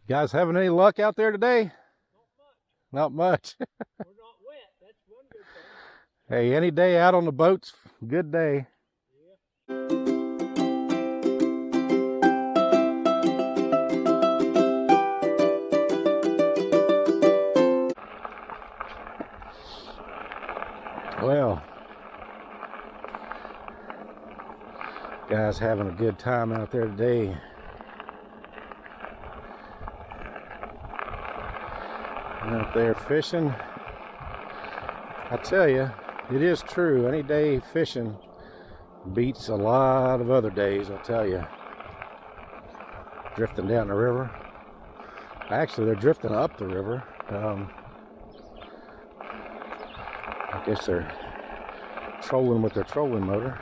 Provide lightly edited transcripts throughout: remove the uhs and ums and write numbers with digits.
You guys having any luck out there today? Not much. We're not wet. That's one good thing. Hey, any day out on the boat's a good day. Well, guys having a good time out there today. Out there fishing. I tell you, it is true. Any day fishing beats a lot of other days, I'll tell you. Drifting down the river. Actually, they're drifting up the river. I guess they're trolling with their trolling motor.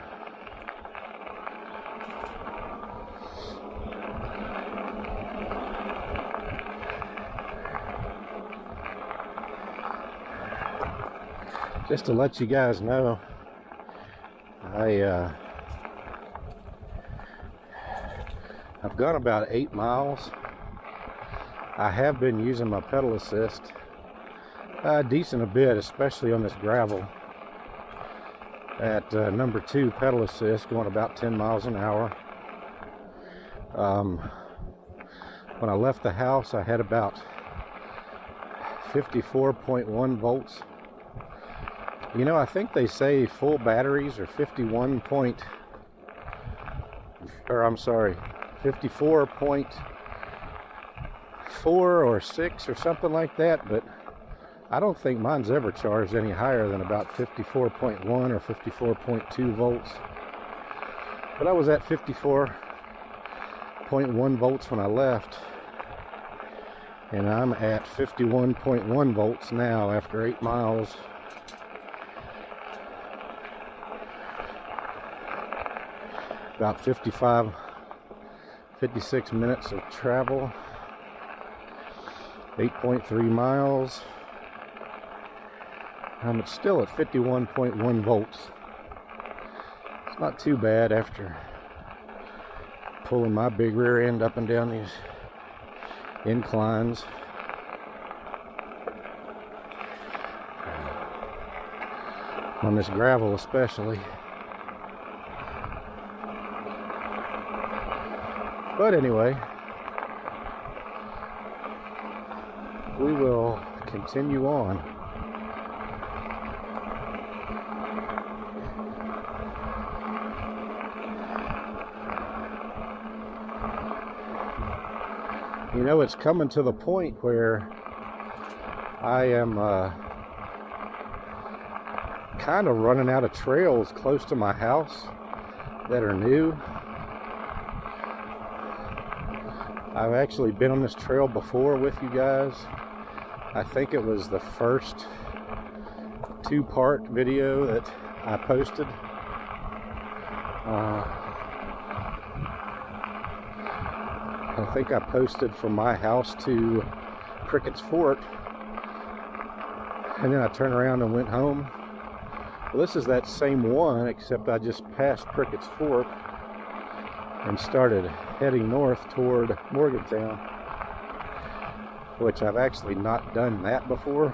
Just to let you guys know, I've gone about 8 miles. I have been using my pedal assist decent a bit, especially on this gravel at number 2 pedal assist, going about 10 miles an hour. When I left the house, I had about 54.1 volts. You know, I think they say full batteries are 54.4 or 6 or something like that, but I don't think mine's ever charged any higher than about 54.1 or 54.2 volts. But I was at 54.1 volts when I left, and I'm at 51.1 volts now after 8 miles. About 56 minutes of travel, 8.3 miles. It's still at 51.1 volts. It's not too bad after pulling my big rear end up and down these inclines. On this gravel especially. But anyway, we will continue on. You know, it's coming to the point where I am kind of running out of trails close to my house that are new. I've actually been on this trail before with you guys. I think it was the first 2-part video that I posted. I think I posted from my house to Cricket's Fort, and then I turned around and went home. Well, this is that same one, except I just passed Cricket's Fort and started heading north toward Morgantown, which I've actually not done that before.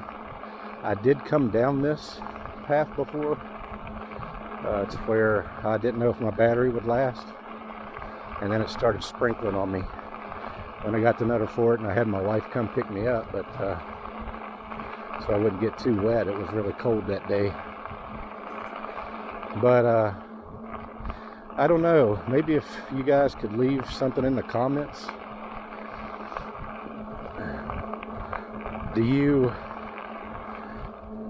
I did come down this path before. It's where I didn't know if my battery would last, and then it started sprinkling on me when I got to Nutter Fort, and I had my wife come pick me up, but so I wouldn't get too wet. It was really cold that day. But I don't know, maybe if you guys could leave something in the comments. Do you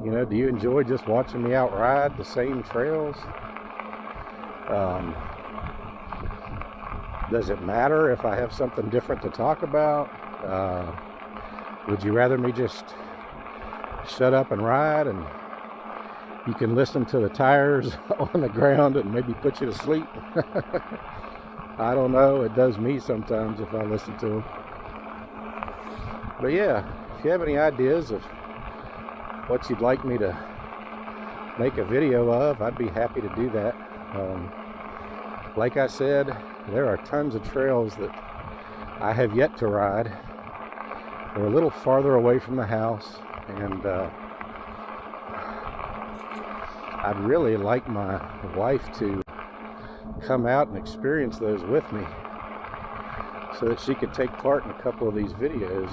enjoy just watching me out ride the same trails? Does it matter if I have something different to talk about? Would you rather me just shut up and ride, and you can listen to the tires on the ground and maybe put you to sleep? I don't know. It does me sometimes if I listen to them. But yeah, if you have any ideas of what you'd like me to make a video of, I'd be happy to do that. Like I said, there are tons of trails that I have yet to ride. We're a little farther away from the house, and I'd really like my wife to come out and experience those with me so that she could take part in a couple of these videos.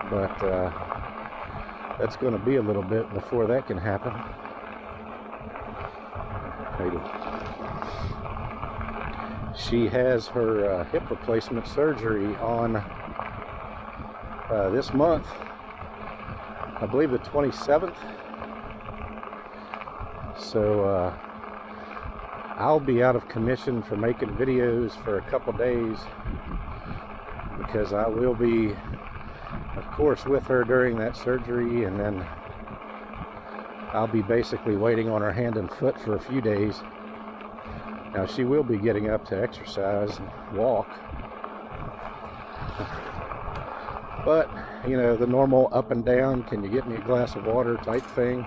But that's going to be a little bit before that can happen. Maybe. She has her hip replacement surgery on this month, I believe the 27th. So I'll be out of commission for making videos for a couple days, because I will be, of course, with her during that surgery, and then I'll be basically waiting on her hand and foot for a few days. Now, she will be getting up to exercise and walk, but you know, the normal up and down, can you get me a glass of water type thing,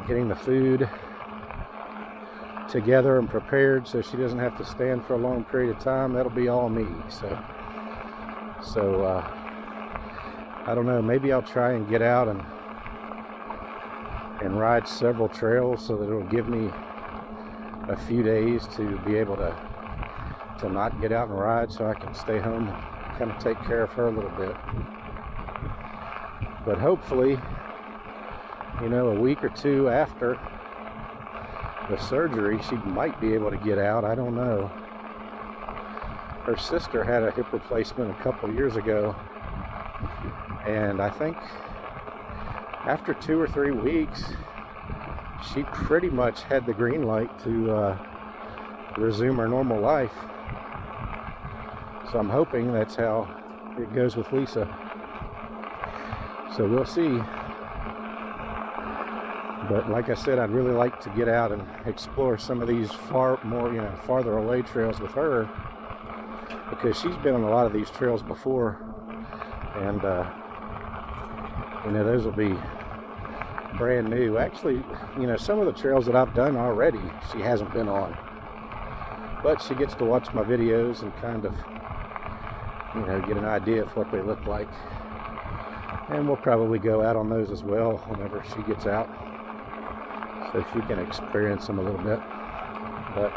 getting the food together and prepared so she doesn't have to stand for a long period of time, that'll be all me. So I don't know, maybe I'll try and get out and ride several trails so that it'll give me a few days to be able to not get out and ride, so I can stay home and kind of take care of her a little bit. But hopefully, you know, a week or two after the surgery, she might be able to get out. I don't know. Her sister had a hip replacement a couple years ago, and I think after 2 or 3 weeks, she pretty much had the green light to resume her normal life. So I'm hoping that's how it goes with Lisa. So we'll see. But like I said, I'd really like to get out and explore some of these farther away trails with her, because she's been on a lot of these trails before, and you know, those will be brand new. Actually, you know, some of the trails that I've done already, she hasn't been on, but she gets to watch my videos and kind of, you know, get an idea of what they look like. And we'll probably go out on those as well whenever she gets out, so she can experience them a little bit. But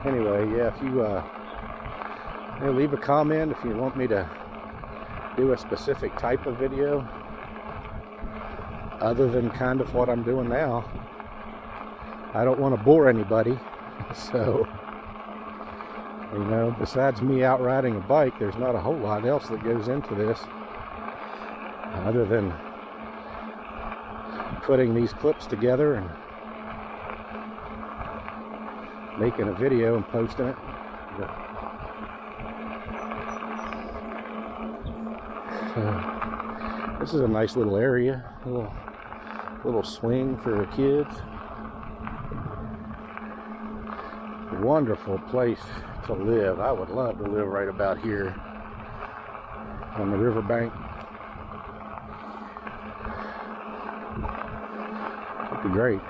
anyway, yeah, if you leave a comment if you want me to do a specific type of video other than kind of what I'm doing now. I don't want to bore anybody, so, you know, besides me out riding a bike, there's not a whole lot else that goes into this other than putting these clips together and making a video and posting it. This is a nice little area, little swing for the kids. Wonderful place to live. I would love to live right about here on the riverbank. It'd be great.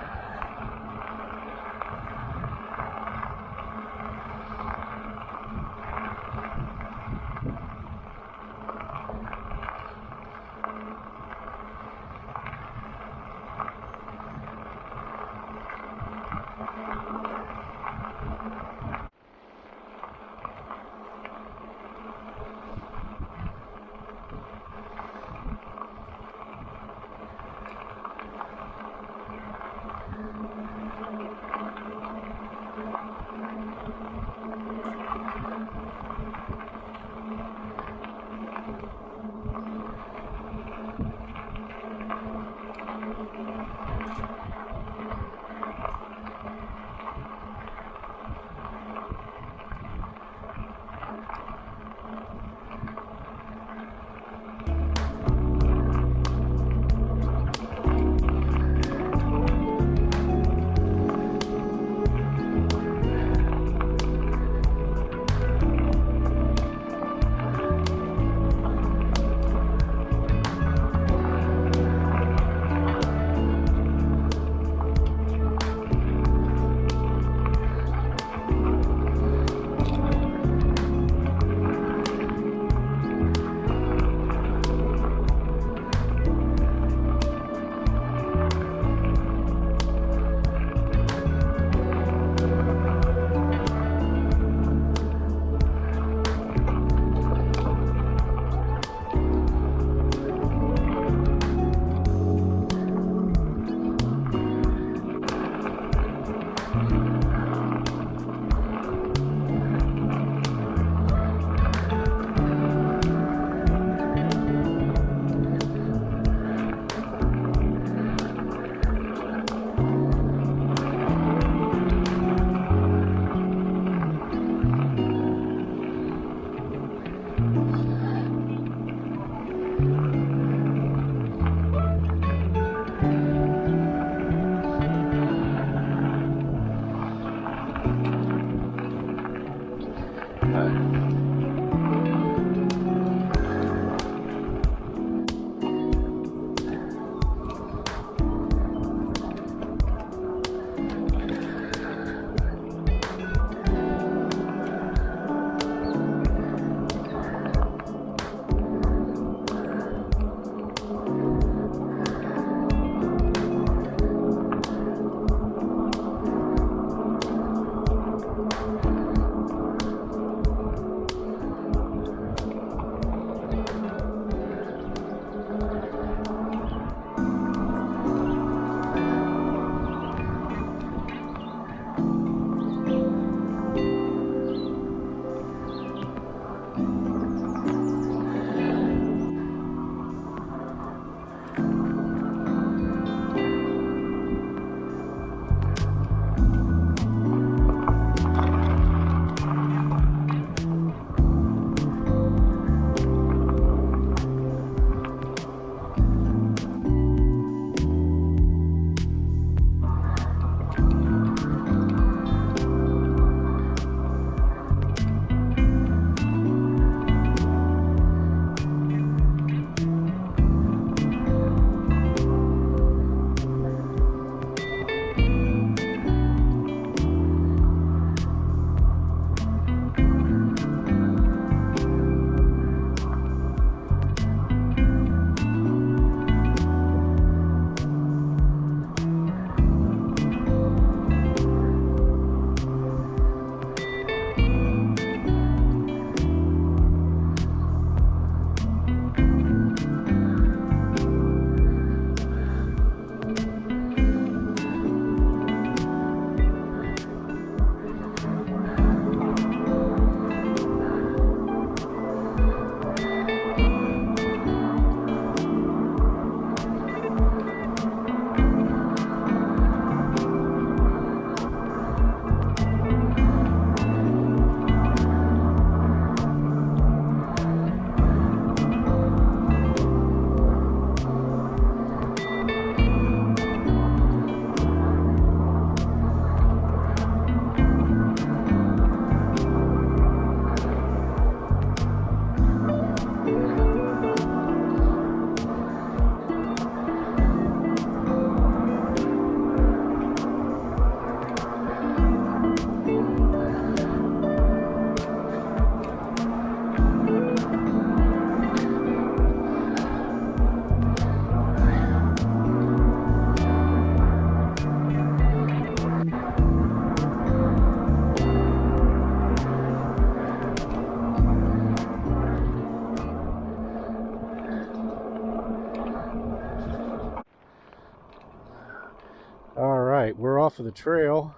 Alright, we're off of the trail,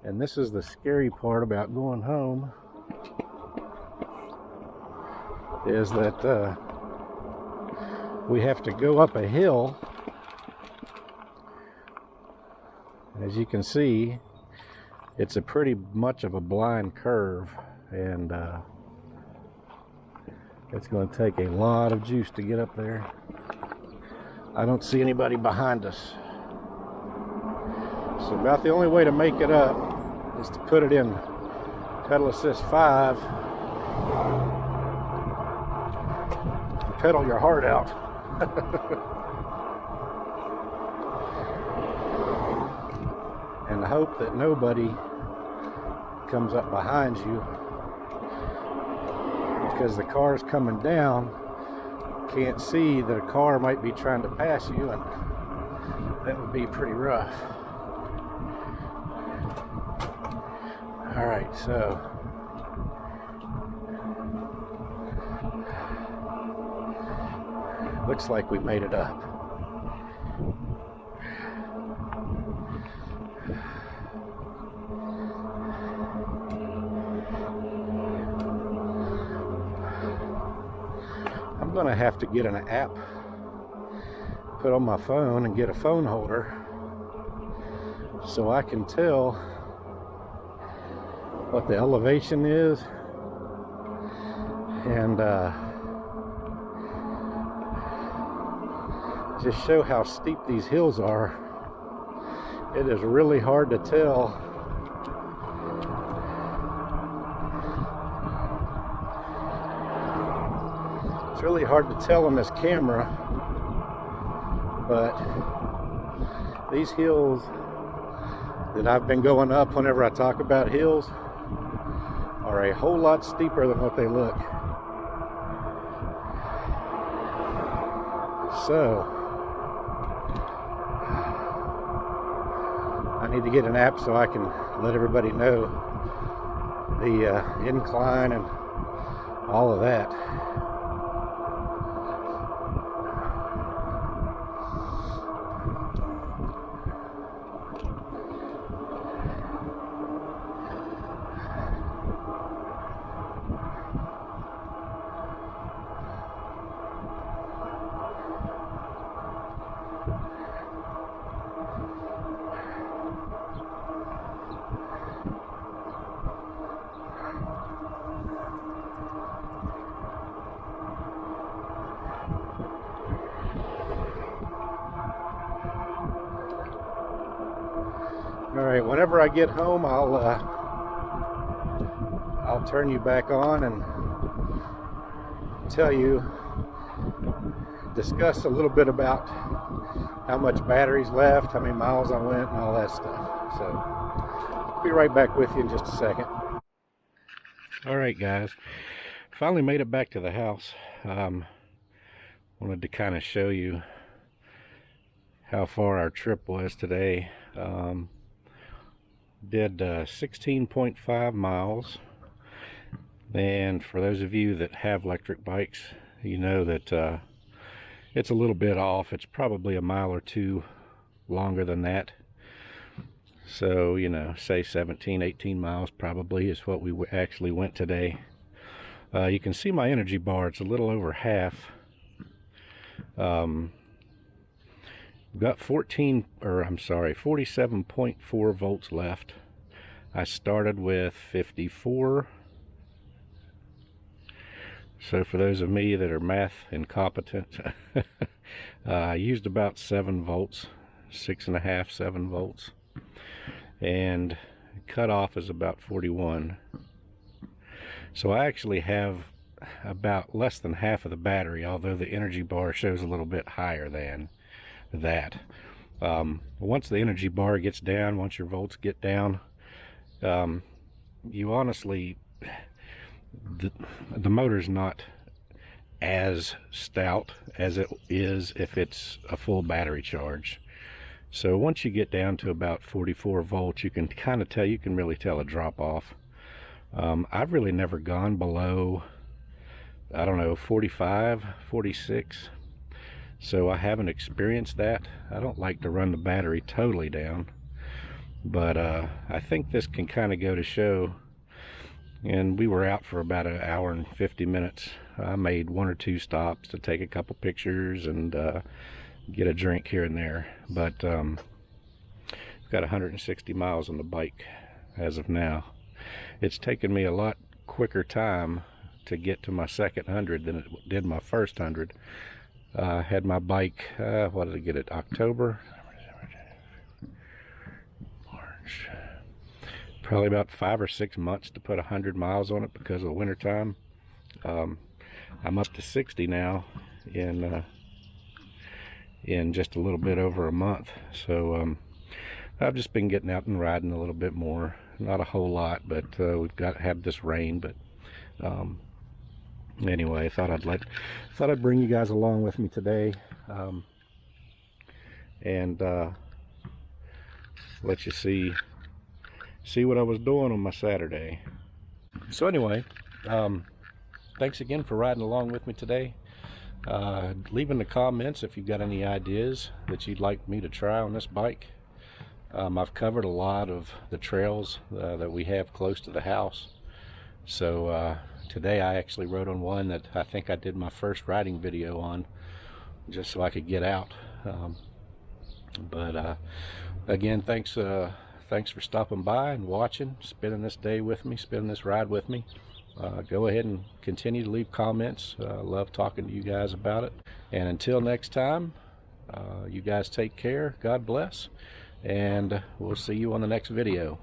and this is the scary part about going home, is that we have to go up a hill. As you can see, it's a pretty much of a blind curve, and it's going to take a lot of juice to get up there. I don't see anybody behind us. So about the only way to make it up is to put it in pedal assist 5 and pedal your heart out. And hope that nobody comes up behind you, because the cars coming down can't see that a car might be trying to pass you, and that would be pretty rough. All right, so looks like we made it up. I'm gonna have to get an app put on my phone and get a phone holder so I can tell what the elevation is, and just show how steep these hills are. It is really hard to tell It's really hard to tell on this camera, but these hills that I've been going up whenever I talk about hills are a whole lot steeper than what they look. So I need to get an app so I can let everybody know the incline and all of that. All right, whenever I get home, I'll turn you back on and discuss a little bit about how much battery's left, how many miles I went, and all that stuff. So I'll be right back with you in just a second. All right, guys, finally made it back to the house. Wanted to kind of show you how far our trip was today. Did 16.5 miles, and for those of you that have electric bikes, you know that it's a little bit off. It's probably a mile or two longer than that. So, you know, say 17, 18 miles probably is what we actually went today. You can see my energy bar, it's a little over half. Got 47.4 volts left. I started with 54. So for those of me that are math incompetent, I used about 7 volts, 6.5, 7 volts. And cutoff is about 41. So I actually have about less than half of the battery, although the energy bar shows a little bit higher than that. Once the energy bar gets down, once your volts get down, you honestly, the motor's not as stout as it is if it's a full battery charge. So once you get down to about 44 volts, you can kind of tell, you can really tell a drop off. I've really never gone below, I don't know, 45, 46. So I haven't experienced that. I don't like to run the battery totally down, but I think this can kind of go to show. And we were out for about an hour and 50 minutes. I made 1 or 2 stops to take a couple pictures and get a drink here and there. But I've got 160 miles on the bike as of now. It's taken me a lot quicker time to get to my second 100 than it did my first 100. Had my bike, what did I get it, October? March. Probably about 5 or 6 months to put 100 miles on it because of the winter time. I'm up to 60 now in just a little bit over a month. So I've just been getting out and riding a little bit more. Not a whole lot, but we've had this rain. But anyway, I thought I'd bring you guys along with me today, and let you see what I was doing on my Saturday. So anyway, thanks again for riding along with me today. Leave in the comments if you've got any ideas that you'd like me to try on this bike. I've covered a lot of the trails that we have close to the house. So today I actually rode on one that I think I did my first riding video on, just so I could get out. But again, thanks for stopping by and watching, spending this day with me, spending this ride with me. Go ahead and continue to leave comments. Love talking to you guys about it. And until next time, you guys take care. God bless. And we'll see you on the next video.